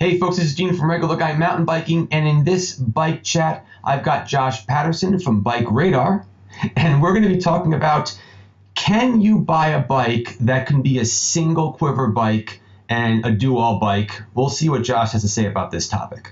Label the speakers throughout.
Speaker 1: Hey folks, this is Gene from Regular Guy Mountain Biking, and in this bike chat, I've got Josh Patterson from BikeRadar, and we're going to be talking about, can you buy a bike that can be a single quiver bike and a do-all bike? We'll see what Josh has to say about this topic.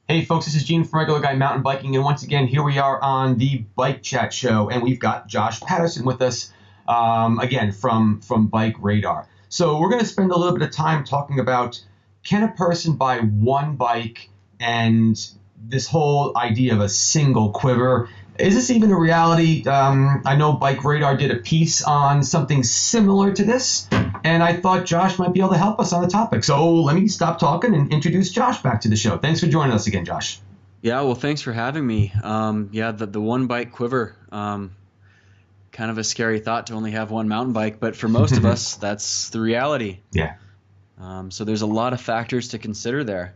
Speaker 1: Hey folks, this is Gene from Regular Guy Mountain Biking, and once again, here we are on the Bike Chat Show, and we've got Josh Patterson with us. Again, from BikeRadar. So we're going to spend a little bit of time talking about, can a person buy one bike, and this whole idea of a single quiver. Is this even a reality? I know BikeRadar did a piece on something similar to this, and I thought Josh might be able to help us on the topic. So let me stop talking and introduce Josh back to the show. Thanks for joining us again, Josh.
Speaker 2: Yeah, well, thanks for having me. The one bike quiver. Kind of a scary thought to only have one mountain bike, but for most of us, that's the reality.
Speaker 1: Yeah.
Speaker 2: So there's a lot of factors to consider there.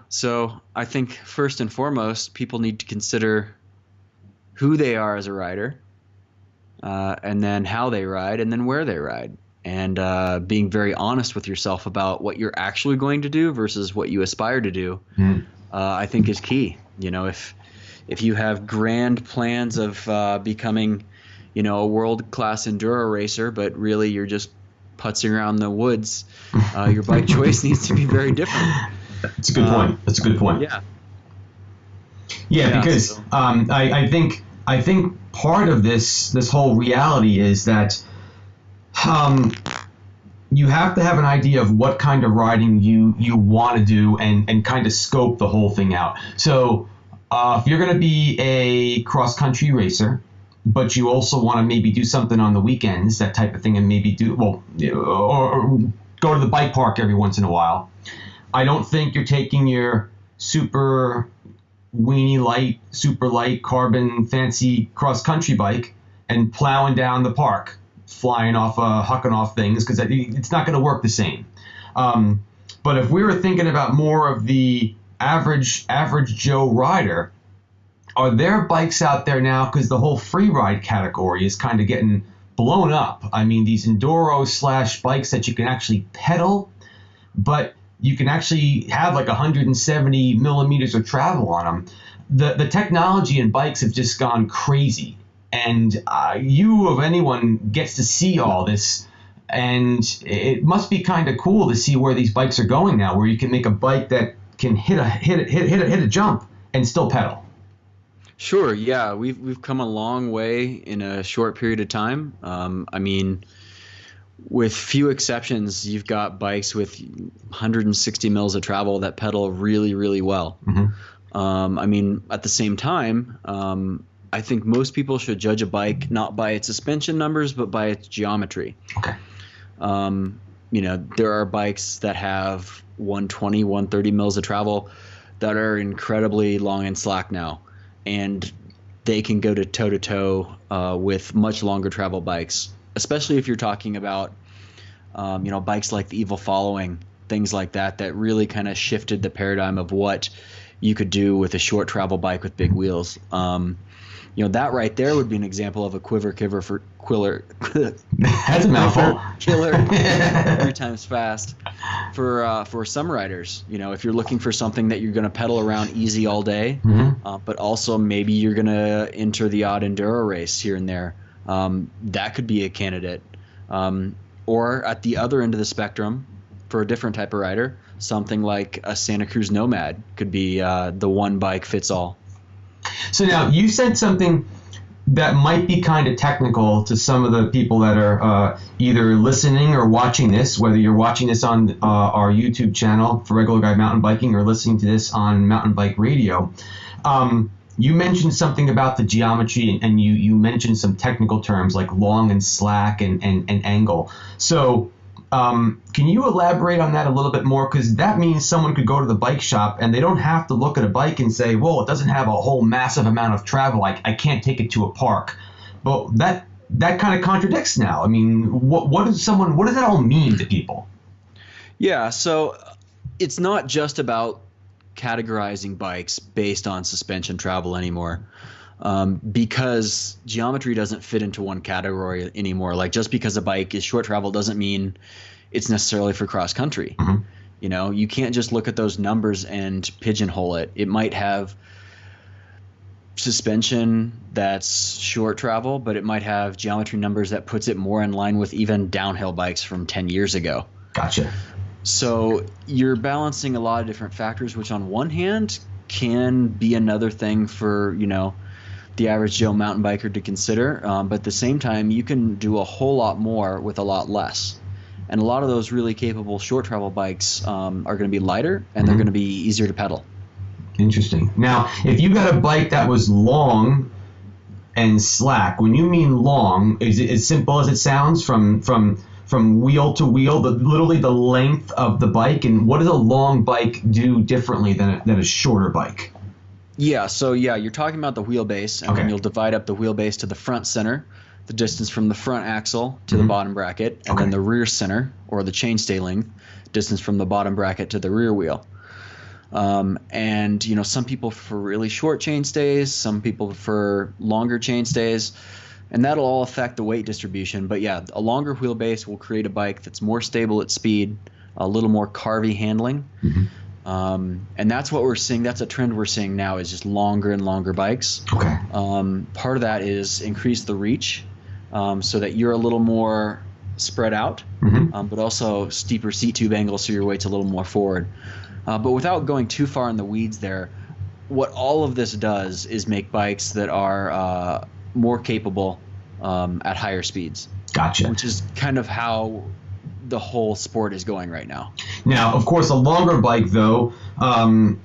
Speaker 2: So I think first and foremost, people need to consider who they are as a rider, and then how they ride, and then where they ride. And being very honest with yourself about what you're actually going to do versus what you aspire to do, I think is key. You know, if you have grand plans of becoming, a world-class enduro racer, but really you're just putzing around the woods, your bike choice needs to be very different.
Speaker 1: That's a good point. That's a good point.
Speaker 2: Yeah,
Speaker 1: because
Speaker 2: so,
Speaker 1: I think part of this whole reality is that you have to have an idea of what kind of riding you want to do and kind of scope the whole thing out. So if you're going to be a cross-country racer, but you also want to maybe do something on the weekends, that type of thing, and maybe or go to the bike park every once in a while, I don't think you're taking your super weenie light, super light carbon fancy cross-country bike and plowing down the park, flying off, hucking off things, because it's not going to work the same. But if we were thinking about more of the average Joe rider, are there bikes out there now, because the whole free ride category is kind of getting blown up? I mean, these enduro / bikes that you can actually pedal, but you can actually have like 170 millimeters of travel on them. The technology in bikes have just gone crazy, and you of anyone gets to see all this, and it must be kind of cool to see where these bikes are going now, where you can make a bike that can hit a jump and still pedal.
Speaker 2: Sure. Yeah, we've come a long way in a short period of time. I mean, with few exceptions, you've got bikes with 160 mils of travel that pedal really, really well. I mean, at the same time, I think most people should judge a bike not by its suspension numbers, but by its geometry.
Speaker 1: Okay.
Speaker 2: There are bikes that have 120, 130 mils of travel that are incredibly long and slack now, and they can go to toe-to-toe with much longer travel bikes, especially if you're talking about bikes like the Evil Following, things like that really kind of shifted the paradigm of what you could do with a short travel bike with big wheels. That right there would be an example of a quiver for quiller.
Speaker 1: That's a mouthful.
Speaker 2: Killer 3 times fast for some riders. If you're looking for something that you're going to pedal around easy all day, but also maybe you're going to enter the odd enduro race here and there, that could be a candidate. Or at the other end of the spectrum, for a different type of rider, something like a Santa Cruz Nomad could be the one bike fits all.
Speaker 1: So now you said something that might be kind of technical to some of the people that are either listening or watching this, whether you're watching this on our YouTube channel for Regular Guy Mountain Biking or listening to this on Mountain Bike Radio. You mentioned something about the geometry, and you mentioned some technical terms like long and slack and angle. So can you elaborate on that a little bit more? Because that means someone could go to the bike shop and they don't have to look at a bike and say, well, it doesn't have a whole massive amount of travel, I can't take it to a park. But that kind of contradicts now. I mean, what does that all mean to people?
Speaker 2: Yeah, so it's not just about categorizing bikes based on suspension travel anymore. because geometry doesn't fit into one category anymore. Like, just because a bike is short travel doesn't mean it's necessarily for cross country.
Speaker 1: Mm-hmm.
Speaker 2: You know, you can't just look at those numbers and pigeonhole it. It might have suspension that's short travel, but it might have geometry numbers that puts it more in line with even downhill bikes from 10 years ago.
Speaker 1: Gotcha.
Speaker 2: So you're balancing a lot of different factors, which on one hand can be another thing for, you know, the average Joe mountain biker to consider. But at the same time, you can do a whole lot more with a lot less. And a lot of those really capable short travel bikes are going to be lighter, and they're going to be easier to pedal. Interesting.
Speaker 1: Now, if you got a bike that was long and slack, when you mean long, is it as simple as it sounds from wheel to wheel, literally the length of the bike? And what does a long bike do differently than a shorter bike?
Speaker 2: Yeah, so you're talking about the wheelbase, and then you'll divide up the wheelbase to the front center, the distance from the front axle to the bottom bracket, and then the rear center, or the chainstay length, distance from the bottom bracket to the rear wheel. And, you know, some people prefer really short chainstays, some people prefer longer chainstays, and that'll all affect the weight distribution. But yeah, a longer wheelbase will create a bike that's more stable at speed, a little more carvy handling. And that's what we're seeing. That's a trend we're seeing now, is just longer and longer bikes. Part of that is increase the reach, so that you're a little more spread out, but also steeper seat tube angles, so your weight's a little more forward. But without going too far in the weeds there, what all of this does is make bikes that are more capable at higher speeds.
Speaker 1: Gotcha.
Speaker 2: Which is kind of how the whole sport is going right now.
Speaker 1: Now, of course, a longer bike, though, a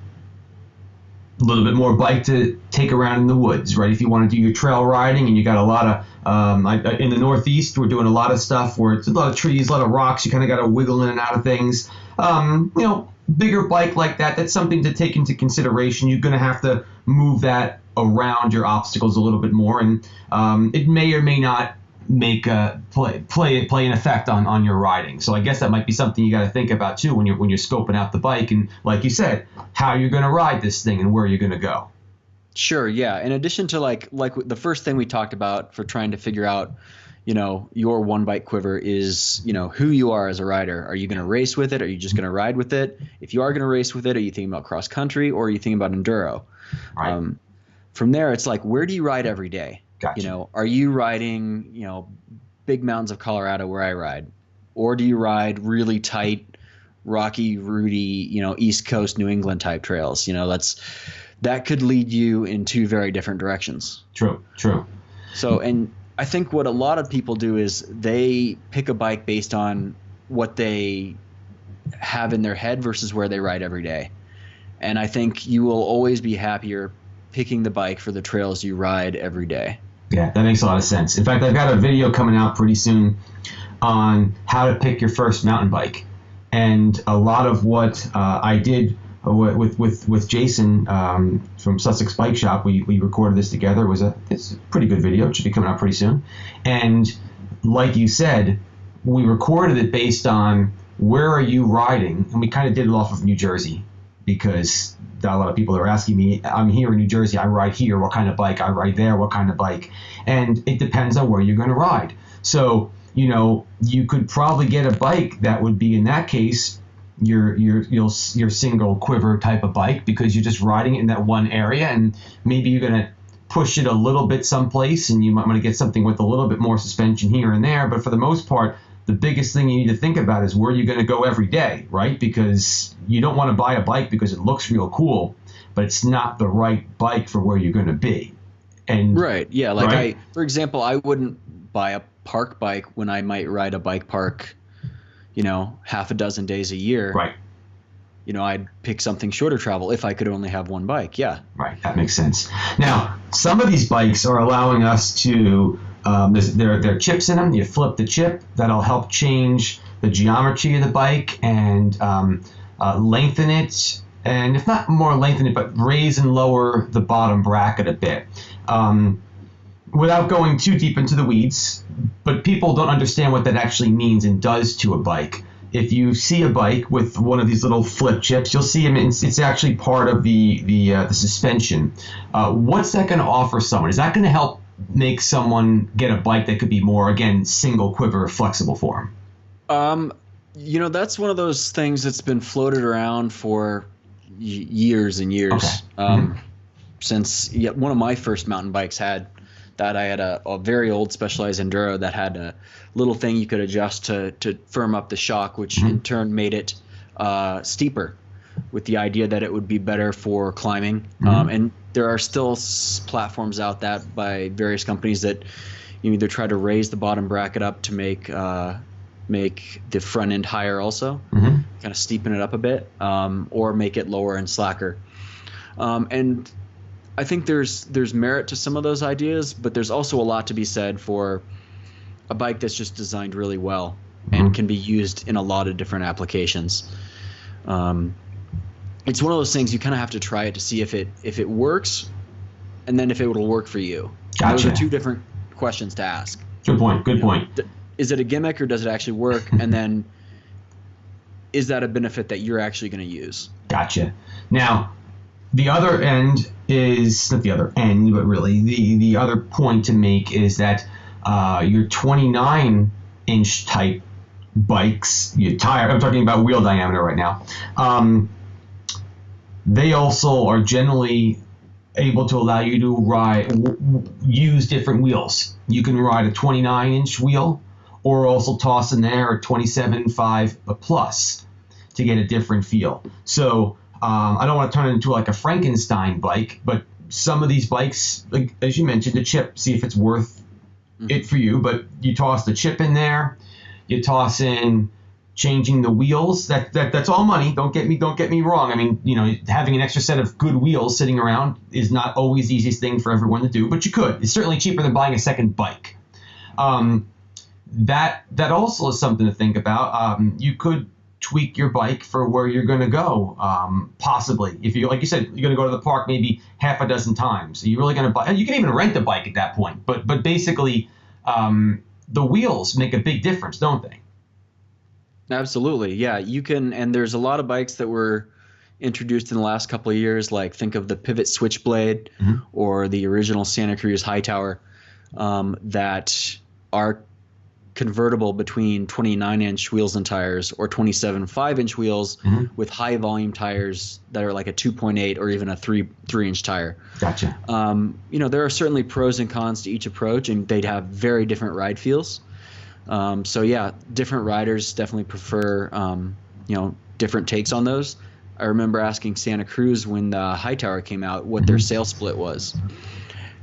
Speaker 1: little bit more bike to take around in the woods, right? If you want to do your trail riding and you got a lot of, in the Northeast, we're doing a lot of stuff where it's a lot of trees, a lot of rocks, you kind of got to wiggle in and out of things. You know, bigger bike like that, that's something to take into consideration. You're going to have to move that around your obstacles a little bit more, and it may or may not make play an effect on your riding. So I guess that might be something you got to think about too when you're scoping out the bike, and like you said, how you're going to ride this thing and where you're going to go.
Speaker 2: Sure, yeah. In addition to like the first thing we talked about for trying to figure out, you know, your one bike quiver is, you know, who you are as a rider. Are you going to race with it? Are you just going to ride with it? If you are going to race with it, are you thinking about cross country, or are you thinking about enduro?
Speaker 1: Right.
Speaker 2: From there, it's like, where do you ride every day?
Speaker 1: Gotcha.
Speaker 2: You know, are you riding, you know, big mountains of Colorado where I ride, or do you ride really tight, rocky, rooty, you know, East Coast New England type trails? You know, that could lead you in two very different directions.
Speaker 1: True.
Speaker 2: So, and I think what a lot of people do is they pick a bike based on what they have in their head versus where they ride every day. And I think you will always be happier picking the bike for the trails you ride every day.
Speaker 1: Yeah, that makes a lot of sense. In fact, I've got a video coming out pretty soon on how to pick your first mountain bike. And a lot of what I did with Jason from Sussex Bike Shop, we recorded this together. It's a pretty good video. It should be coming out pretty soon. And like you said, we recorded it based on where are you riding, and we kind of did it off of New Jersey, because a lot of people are asking me, I'm here in New Jersey, I ride here, what kind of bike? I ride there, what kind of bike? And it depends on where you're going to ride. So, you know, you could probably get a bike that would be, in that case, your single quiver type of bike, because you're just riding it in that one area, and maybe you're going to push it a little bit someplace, and you might want to get something with a little bit more suspension here and there. But for the most part, the biggest thing you need to think about is where you're going to go every day, right? Because you don't want to buy a bike because it looks real cool, but it's not the right bike for where you're going to be. And
Speaker 2: right, yeah. Like
Speaker 1: right?
Speaker 2: For example, I wouldn't buy a park bike when I might ride a bike park, you know, half a dozen days a year.
Speaker 1: Right.
Speaker 2: You know, I'd pick something shorter travel if I could only have one bike. Yeah.
Speaker 1: Right. That makes sense. Now, some of these bikes are allowing us to, there are chips in them. You flip the chip. That'll help change the geometry of the bike and lengthen it. And if not more lengthen it, but raise and lower the bottom bracket a bit. Without going too deep into the weeds, but people don't understand what that actually means and does to a bike. if you see a bike with one of these little flip chips, you'll see them. It's actually part of the suspension. What's that going to offer someone? Is that going to help make someone get a bike that could be more, again, single quiver flexible for them?
Speaker 2: That's one of those things that's been floated around for years and years.
Speaker 1: Okay.
Speaker 2: Since one of my first mountain bikes had that. I had a very old Specialized Enduro that had a little thing you could adjust to firm up the shock, which in turn made it steeper, with the idea that it would be better for climbing. And there are still platforms out that by various companies that you either try to raise the bottom bracket up to make the front end higher also, kind of steepen it up a bit, or make it lower and slacker. And I think there's merit to some of those ideas, but there's also a lot to be said for a bike that's just designed really well and can be used in a lot of different applications. It's one of those things you kind of have to try it to see if it works, and then if it will work for you.
Speaker 1: Gotcha.
Speaker 2: Those are two different questions to ask.
Speaker 1: Good point. Good point.
Speaker 2: Is it a gimmick or does it actually work? And then is that a benefit that you're actually going to use? Gotcha.
Speaker 1: Now, the other end is not the other end, but really the other point to make is that your 29-inch type bikes, your tire, I'm talking about wheel diameter right now, they also are generally able to allow you to use different wheels. You can ride a 29-inch wheel, or also toss in there a 27.5 plus to get a different feel. So I don't want to turn it into like a Frankenstein bike, but some of these bikes, like, as you mentioned, the chip, see if it's worth it for you. But you toss the chip in there, you toss in changing the wheels. That's all money. Don't get me wrong. I mean, having an extra set of good wheels sitting around is not always the easiest thing for everyone to do, but you could. It's certainly cheaper than buying a second bike. That also is something to think about. You could tweak your bike for where you're going to go, possibly. If you, like you said, you're going to go to the park maybe half a dozen times. You're really going to buy. You can even rent a bike at that point. But basically, the wheels make a big difference, don't they?
Speaker 2: Absolutely, yeah. You can, and there's a lot of bikes that were introduced in the last couple of years. Like think of the Pivot Switchblade or the original Santa Cruz Hightower, that are convertible between 29-inch wheels and tires or 27.5-inch wheels with high volume tires that are like a 2.8 or even a 3-inch tire.
Speaker 1: Gotcha.
Speaker 2: There are certainly pros and cons to each approach, and they'd have very different ride feels. So yeah, different riders definitely prefer different takes on those. I remember asking Santa Cruz when the Hightower came out what their sales split was,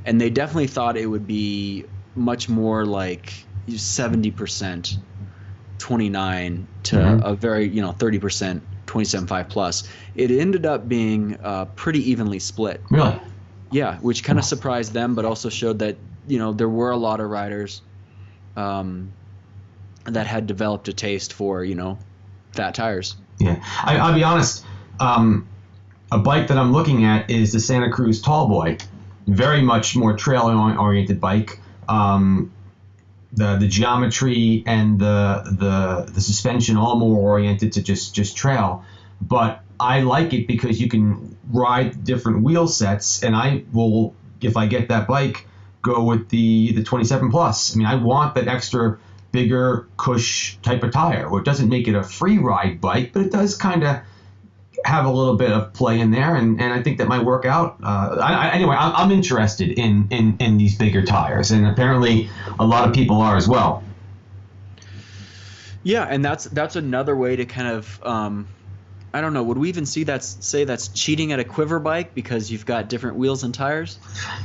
Speaker 2: and they definitely thought it would be much more like 70% 29 to a very 30% 27.5 plus. It ended up being pretty evenly split.
Speaker 1: Really?
Speaker 2: Yeah, which kind of surprised them, but also showed that there were a lot of riders that had developed a taste for fat tires. Yeah,
Speaker 1: I'll be honest. A bike that I'm looking at is the Santa Cruz Tallboy, very much more trail oriented bike. The geometry and the suspension all more oriented to just trail, but I like it because you can ride different wheel sets, and I will, if I get that bike, go with the 27 plus. I mean, I want that extra bigger cush type of tire, where it doesn't make it a free ride bike, but it does kind of have a little bit of play in there, and I think that might work out. Anyway, I'm interested in these bigger tires, and apparently a lot of people are as well.
Speaker 2: Yeah, and that's another way to kind of I don't know, would we even say that's cheating at a quiver bike because you've got different wheels and tires?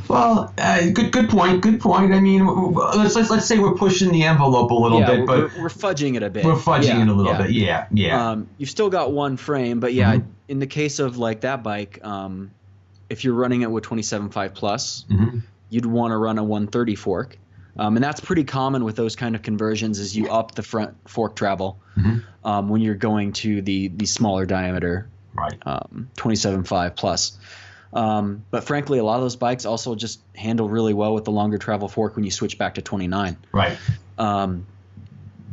Speaker 1: Well, good point. I mean, let's say we're pushing the envelope a little bit, but
Speaker 2: we're fudging it a bit.
Speaker 1: We're fudging it a little bit. Yeah.
Speaker 2: You've still got one frame, but yeah, in the case of like that bike, if you're running it with 27.5 plus, you'd want to run a 130 fork. And that's pretty common with those kind of conversions, is you up the front fork travel when you're going to the smaller diameter,
Speaker 1: right?
Speaker 2: 27.5 plus. But frankly, a lot of those bikes also just handle really well with the longer travel fork when you switch back to 29.
Speaker 1: Right.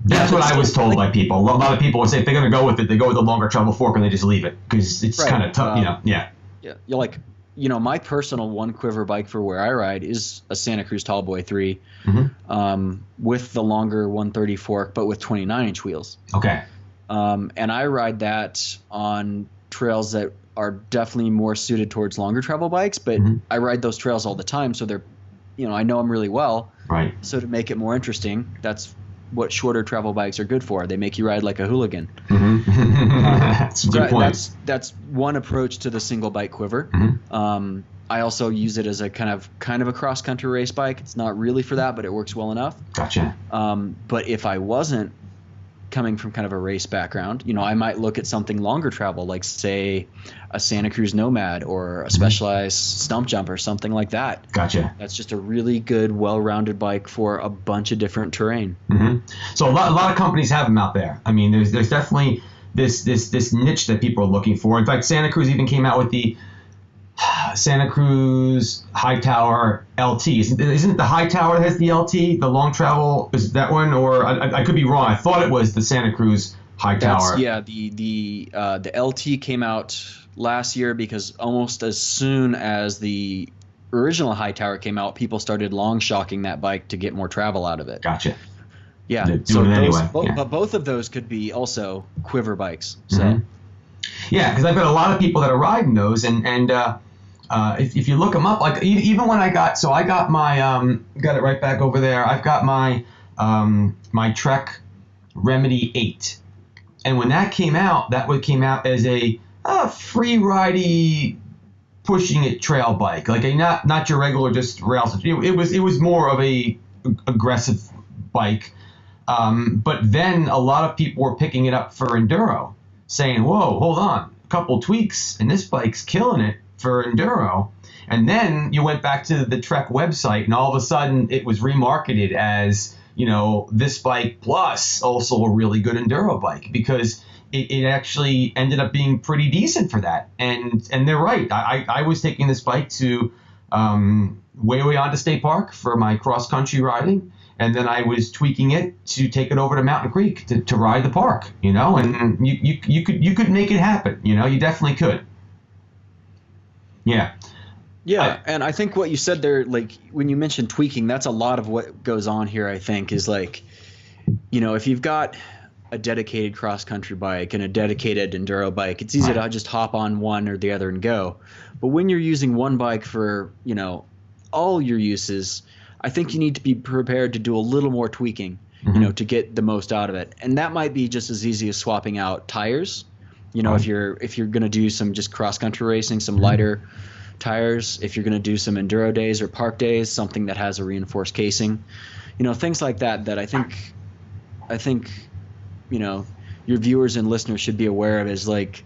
Speaker 1: That's what I was told by people. A lot of people would say if they're going to go with it, they go with the longer travel fork and they just leave it because it's kind of tough, Yeah.
Speaker 2: You're like, my personal one quiver bike for where I ride is a Santa Cruz Tallboy 3 with the longer 130 fork, but with 29-inch wheels.
Speaker 1: Okay.
Speaker 2: And I ride that on trails that are definitely more suited towards longer travel bikes, but I ride those trails all the time, so they're, I know them really well.
Speaker 1: Right.
Speaker 2: So to make it more interesting, that's what shorter travel bikes are good for. They make you ride like a hooligan.
Speaker 1: That's a good point.
Speaker 2: That's one approach to the single bike quiver. I also use it as a kind of a cross country race bike. It's not really for that, but it works well enough.
Speaker 1: Gotcha.
Speaker 2: But if I wasn't coming from kind of a race background, I might look at something longer travel, like say a Santa Cruz Nomad or a Specialized Stump Jump or something like that.
Speaker 1: Gotcha.
Speaker 2: That's just a really good, well-rounded bike for a bunch of different terrain.
Speaker 1: So a lot of companies have them out there. I mean, there's definitely this niche that people are looking for. In fact, Santa Cruz even came out with the Santa Cruz High Tower LT. Isn't it the High Tower that has the LT, the long travel? Is that one? Or I could be wrong. I thought it was the Santa Cruz High Tower.
Speaker 2: Yeah, the LT came out last year because almost as soon as the original High Tower came out, people started long shocking that bike to get more travel out of it.
Speaker 1: Gotcha.
Speaker 2: Yeah.
Speaker 1: So anyway.
Speaker 2: But both of those could be also quiver bikes. So.
Speaker 1: Yeah, because I've got a lot of people that are riding those, and if you look them up, like even when I got my got it right back over there. I've got my my Trek Remedy 8, and when that came out, came out as a free ridey pushing it trail bike, like not your regular just rails. It was more of a aggressive bike, but then a lot of people were picking it up for enduro, saying, "Whoa, hold on, a couple tweaks, and this bike's killing it for enduro." And then you went back to the Trek website, and all of a sudden it was remarketed as, this bike plus also a really good enduro bike, because it actually ended up being pretty decent for that. And they're right. I was taking this bike to way on to State Park for my cross country riding, and then I was tweaking it to take it over to Mountain Creek to ride the park, and you could make it happen, you definitely could. Yeah.
Speaker 2: Yeah, and I think what you said there, like when you mentioned tweaking, that's a lot of what goes on here, I think, is like, if you've got a dedicated cross-country bike and a dedicated enduro bike, it's easy to just hop on one or the other and go. But when you're using one bike for, all your uses, I think you need to be prepared to do a little more tweaking, to get the most out of it. And that might be just as easy as swapping out tires. If you're going to do some just cross-country racing, some lighter tires, if you're going to do some enduro days or park days, something that has a reinforced casing, things like that I think your viewers and listeners should be aware of, is like,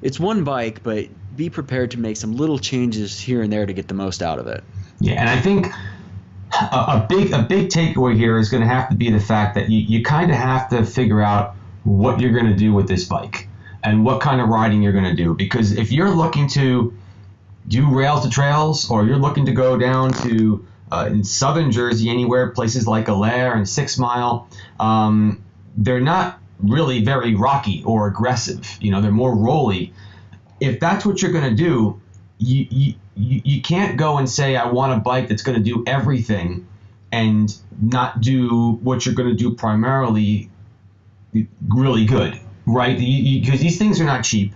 Speaker 2: it's one bike, but be prepared to make some little changes here and there to get the most out of it.
Speaker 1: Yeah, and I think a big takeaway here is going to have to be the fact that you kind of have to figure out what you're going to do with this bike and what kind of riding you're going to do, because if you're looking to do rails to trails, or you're looking to go down to in southern Jersey, anywhere, places like Allaire and 6 Mile, they're not really very rocky or aggressive. They're more rolly. If that's what you're going to do, you can't go and say, I want a bike that's going to do everything and not do what you're going to do primarily really good, right? Because these things are not cheap.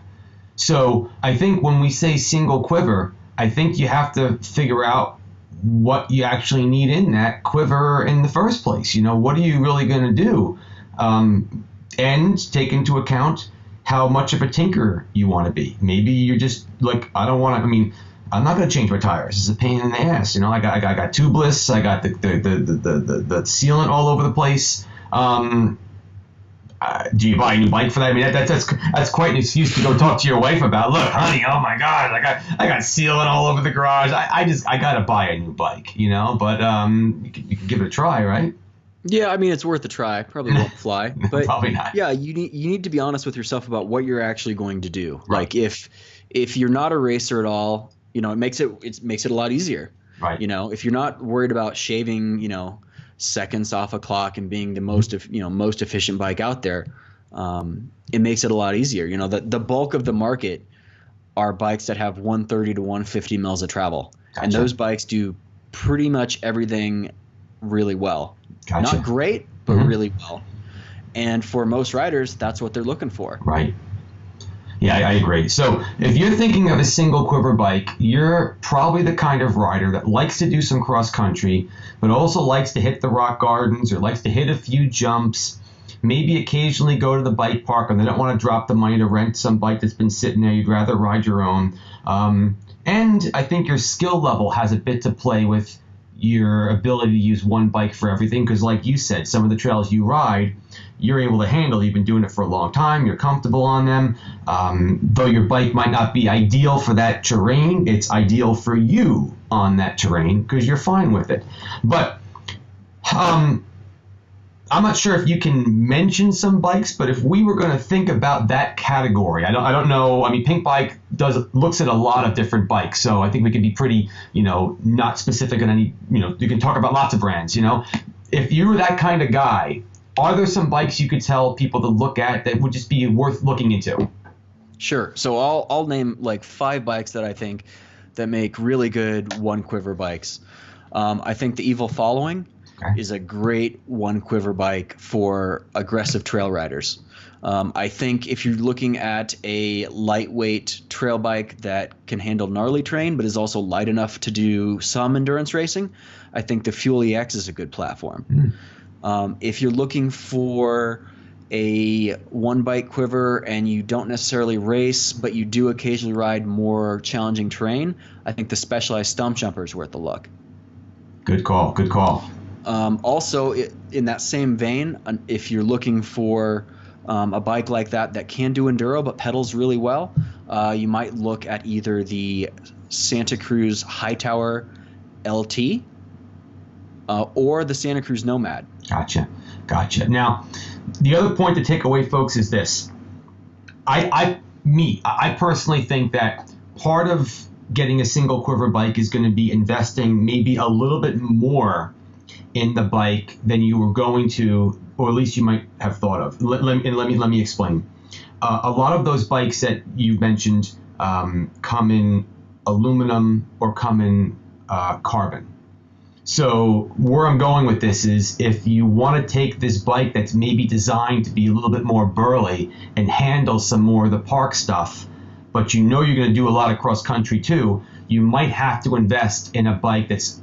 Speaker 1: So I think when we say single quiver, I think you have to figure out what you actually need in that quiver in the first place. What are you really going to do? And take into account how much of a tinker you want to be. Maybe you're just like, I'm not going to change my tires. It's a pain in the ass. I got tubeless. I got the sealant all over the place. Do you buy a new bike for that? That's quite an excuse to go talk to your wife about. Look, honey, oh my God, I got sealant all over the garage. I got to buy a new bike, But you can give it a try, right?
Speaker 2: Yeah, it's worth a try. Probably won't fly, but
Speaker 1: probably not.
Speaker 2: Yeah, you need to be honest with yourself about what you're actually going to do.
Speaker 1: Right.
Speaker 2: Like if you're not a racer at all, it makes it a lot easier.
Speaker 1: Right.
Speaker 2: If you're not worried about shaving, seconds off a clock and being the most efficient bike out there, it makes it a lot easier. The bulk of the market are bikes that have 130 to 150 mils of travel. Gotcha. And those bikes do pretty much everything really well. Gotcha. Not great, but really well. And for most riders, that's what they're looking for.
Speaker 1: Right. Yeah, I agree. So if you're thinking of a single quiver bike, you're probably the kind of rider that likes to do some cross country, but also likes to hit the rock gardens or likes to hit a few jumps, maybe occasionally go to the bike park, and they don't want to drop the money to rent some bike that's been sitting there. You'd rather ride your own. And I think your skill level has a bit to play with your ability to use one bike for everything, because like you said, some of the trails you ride, you're able to handle. You've been doing it for a long time. You're comfortable on them. Though your bike might not be ideal for that terrain, it's ideal for you on that terrain because you're fine with it. But I'm not sure if you can mention some bikes, but if we were going to think about that category, I don't know. I mean, Pink Bike looks at a lot of different bikes, so I think we could be pretty, not specific on any, you can talk about lots of brands, If you were that kind of guy, are there some bikes you could tell people to look at that would just be worth looking into?
Speaker 2: Sure. So I'll name like 5 bikes that I think that make really good one quiver bikes. I think the Evil Following is a great one quiver bike for aggressive trail riders. I think if you're looking at a lightweight trail bike that can handle gnarly terrain but is also light enough to do some endurance racing, I think the Fuel EX is a good platform. If you're looking for a one bike quiver and you don't necessarily race but you do occasionally ride more challenging terrain, I think the Specialized Stump Jumper is worth a look.
Speaker 1: Good call.
Speaker 2: Also, in that same vein, if you're looking for a bike like that can do enduro but pedals really well, you might look at either the Santa Cruz Hightower LT or the Santa Cruz Nomad.
Speaker 1: Gotcha. Now, the other point to take away, folks, is this. I personally think that part of getting a single quiver bike is going to be investing maybe a little bit more in the bike than you were going to, or at least you might have thought of. Let me explain. A lot of those bikes that you mentioned come in aluminum or come in carbon. So where I'm going with this is, if you want to take this bike that's maybe designed to be a little bit more burly and handle some more of the park stuff, but you're going to do a lot of cross country too, you might have to invest in a bike that's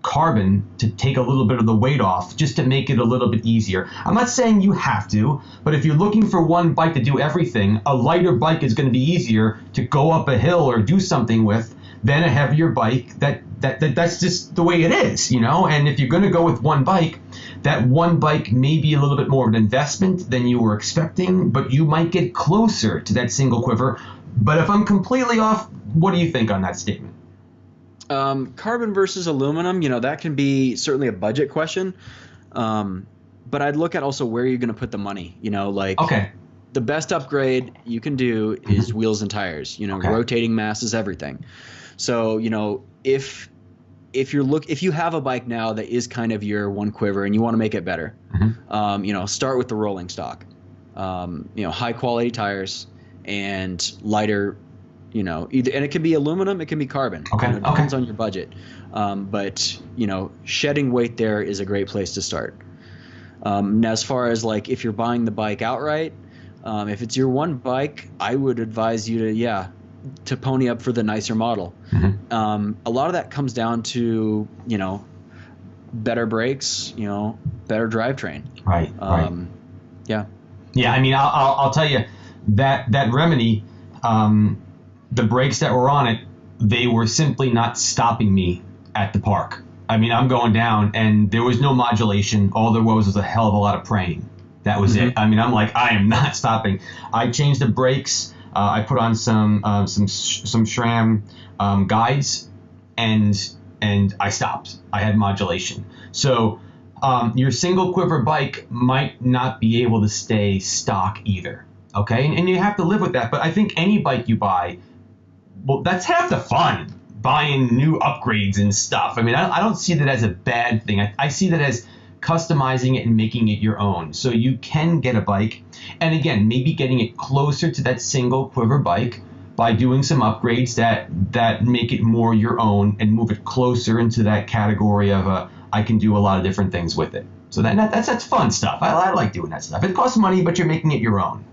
Speaker 1: carbon to take a little bit of the weight off, just to make it a little bit easier. I'm not saying you have to, but if you're looking for one bike to do everything, a lighter bike is going to be easier to go up a hill or do something with than a heavier bike. That's just the way it is, And if you're going to go with one bike, that one bike may be a little bit more of an investment than you were expecting, but you might get closer to that single quiver. But if I'm completely off, what do you think on that statement?
Speaker 2: Carbon versus aluminum, that can be certainly a budget question. But I'd look at also where you're going to put the money,
Speaker 1: Okay.
Speaker 2: The best upgrade you can do is wheels and tires,
Speaker 1: Okay.
Speaker 2: Rotating mass is everything. So, if you have a bike now that is kind of your one quiver and you want to make it better, start with the rolling stock, high quality tires and lighter, either, and it can be aluminum, it can be carbon.
Speaker 1: Okay.
Speaker 2: It depends on your budget. But shedding weight there is a great place to start. Now, as far as like if you're buying the bike outright, if it's your one bike, I would advise you to pony up for the nicer model. A lot of that comes down to better brakes, better drivetrain.
Speaker 1: Right.
Speaker 2: Yeah.
Speaker 1: I mean, I'll tell you that Remedy, the brakes that were on it, they were simply not stopping me at the park. I mean, I'm going down and there was no modulation. All there was a hell of a lot of praying. That was it. I mean, I'm like, I am not stopping. I changed the brakes. I put on some SRAM guides, and I stopped. I had modulation. So your single quiver bike might not be able to stay stock either. Okay, and you have to live with that. But I think any bike you buy, well, that's half the fun. buying new upgrades and stuff. I mean, I don't see that as a bad thing. I see that as customizing it and making it your own. So you can get a bike, and again, maybe getting it closer to that single quiver bike by doing some upgrades that make it more your own and move it closer into that category of I can do a lot of different things with it. So that's fun stuff. I like doing that stuff. It costs money, but you're making it your own.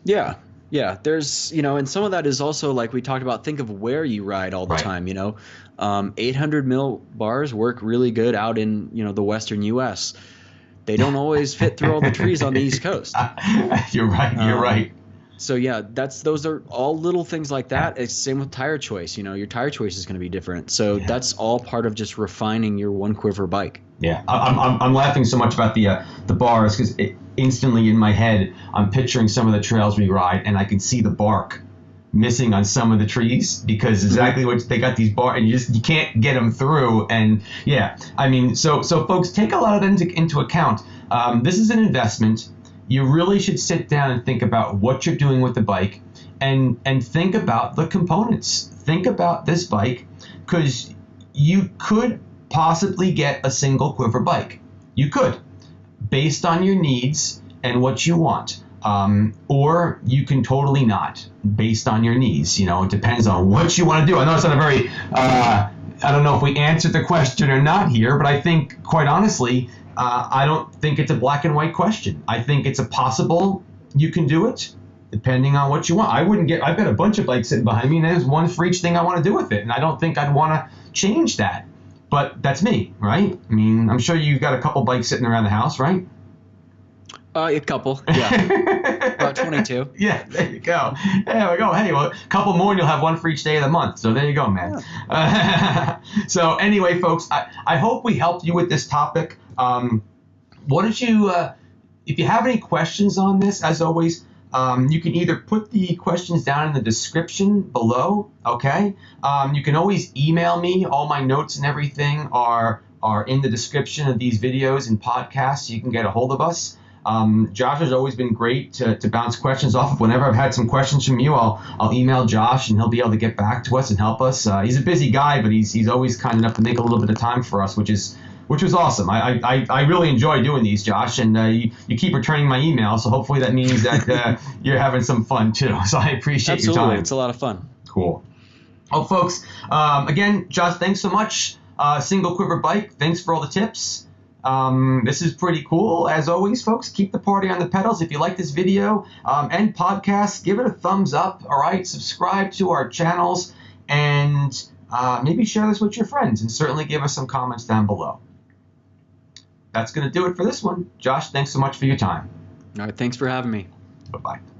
Speaker 2: Yeah. Yeah, there's, and some of that is also like we talked about, think of where you ride all the time, 800 mil bars work really good out in, the Western US. They don't always fit through all the trees on the East Coast.
Speaker 1: You're right.
Speaker 2: So yeah, those are all little things like that. It's same with tire choice. Your tire choice is going to be different. So that's all part of just refining your one quiver bike.
Speaker 1: Yeah, I'm laughing so much about the bars because instantly in my head I'm picturing some of the trails we ride, and I can see the bark missing on some of the trees because exactly what they got these bars, and you can't get them through. And yeah, I mean, so folks, take a lot of that into account. This is an investment. You really should sit down and think about what you're doing with the bike, and think about the components. Think about this bike, because you could possibly get a single quiver bike. You could, based on your needs and what you want. Or you can totally not, based on your needs. It depends on what you want to do. I know it's not a very, I don't know if we answered the question or not here, but I think, quite honestly, I don't think it's a black and white question. I think it's a possible you can do it, depending on what you want. I've got a bunch of bikes sitting behind me, and there's one for each thing I want to do with it, and I don't think I'd want to change that. But that's me, right? I mean, I'm sure you've got a couple bikes sitting around the house, right?
Speaker 2: A couple, yeah. About 22.
Speaker 1: Yeah, there you go. There we go. Hey, well, a couple more and you'll have one for each day of the month. So there you go, man. Yeah. So anyway, folks, I hope we helped you with this topic. What did you, if you have any questions on this, as always, you can either put the questions down in the description below, okay? You can always email me. All my notes and everything are in the description of these videos and podcasts, so you can get a hold of us. Josh has always been great to bounce questions off of. Whenever I've had some questions from you, I'll email Josh, and he'll be able to get back to us and help us. He's a busy guy, but he's always kind enough to make a little bit of time for us, which was awesome. I really enjoy doing these, Josh, and you keep returning my email, so hopefully that means that you're having some fun too. So I appreciate your time.
Speaker 2: Absolutely, it's a lot of fun.
Speaker 1: Cool. Oh, folks, again, Josh, thanks so much. Single quiver bike, thanks for all the tips. This is pretty cool. As always, folks, keep the party on the pedals. If you like this video and podcast, give it a thumbs up, all right? Subscribe to our channels, and maybe share this with your friends, and certainly give us some comments down below. That's going to do it for this one. Josh, thanks so much for your time.
Speaker 2: All right, thanks for having me.
Speaker 1: Bye-bye.